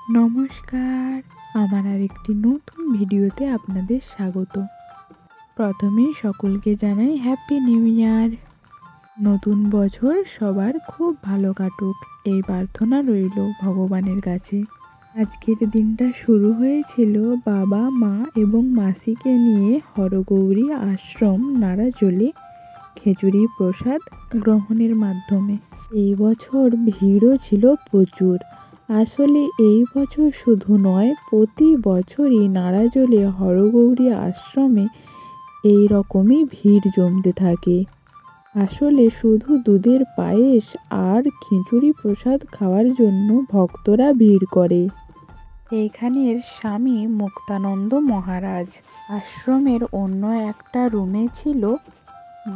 নমস্কার, আমার আরেকটি নতুন ভিডিওতে আপনাদের স্বাগত। প্রথমেই সকলকে জানাই হ্যাপি নিউ ইয়ার। নতুন বছর সবার খুব ভালো কাটুক, এই প্রার্থনা রইল ভগবানের কাছে। আজকের দিনটা শুরু হয়েছিল বাবা, মা এবং মাসিকে নিয়ে হরগৌরী আশ্রম নাড়াজলে খিচুড়ি প্রসাদ গ্রহণের মাধ্যমে। এই বছর ভিড়ও ছিল প্রচুর। আসলে এই বছর শুধু নয়, প্রতি বছরই নাড়াজলে হরগৌরী আশ্রমে এই রকমই ভিড় জমতে থাকে। আসলে শুধু দুধের পায়েস আর খিচুড়ি প্রসাদ খাওয়ার জন্য ভক্তরা ভিড় করে। এইখানের স্বামী মুক্তানন্দ মহারাজ। আশ্রমের অন্য একটা রুমে ছিল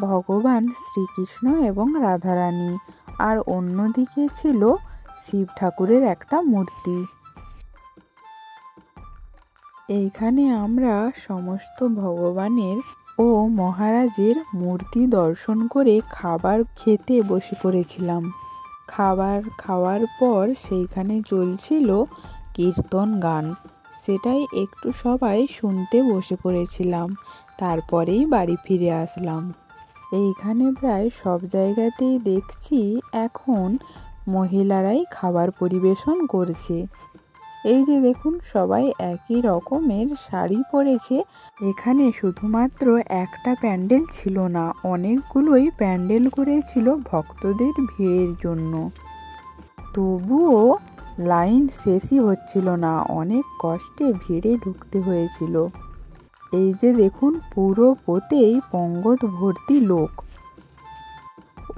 ভগবান শ্রীকৃষ্ণ এবং রাধারানী, আর অন্যদিকে ছিল শিব ঠাকুরের একটা মূর্তি। এইখানে আমরা সমস্ত ভগবানের ও মহারাজের মূর্তি দর্শন করে খাবার খেতে বসে পড়েছিলাম। খাবার খাওয়ার পর সেইখানে চলছিল কীর্তন গান, সেটাই একটু সবাই শুনতে বসে পড়েছিলাম। তারপরেই বাড়ি ফিরে আসলাম। এইখানে প্রায় সব জায়গাতেই দেখছি এখন মহিলারাই খাবার পরিবেশন করছে। এই যে দেখুন, সবাই একই রকমের শাড়ি পরেছে। এখানে শুধুমাত্র একটা প্যান্ডেল ছিল না, অনেকগুলোই প্যান্ডেল করেছিল ভক্তদের ভিড়ের জন্য। তবুও লাইন শেষই হচ্ছিল না, অনেক কষ্টে ভিড়ে ঢুকতে হয়েছিল। এই যে দেখুন, পুরো পোতেই পঙ্গত ভর্তি লোক।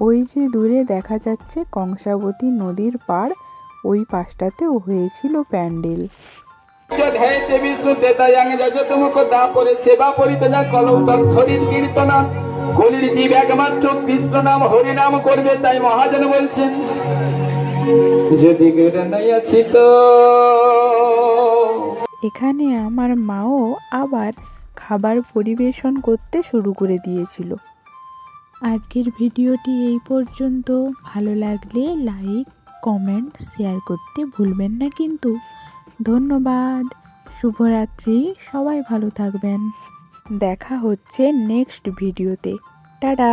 ওই যে দূরে দেখা যাচ্ছে কংসাবতী নদীর পাড়, ওই পাশটাতেও হয়েছিল প্যান্ডেল। কলির জীব একমাত্র কৃষ্ণ নাম হরি নাম করবে, তাই মহাজন বলছেন যদি আসিত। এখানে আমার মাও আবার খাবার পরিবেশন করতে শুরু করে দিয়েছিল। আজকের ভিডিওটি এই পর্যন্ত। ভালো লাগলে লাইক, কমেন্ট, শেয়ার করতে ভুলবেন না কিন্তু। ধন্যবাদ। শুভরাত্রি। সবাই ভালো থাকবেন। দেখা হচ্ছে নেক্সট ভিডিওতে। টাটা।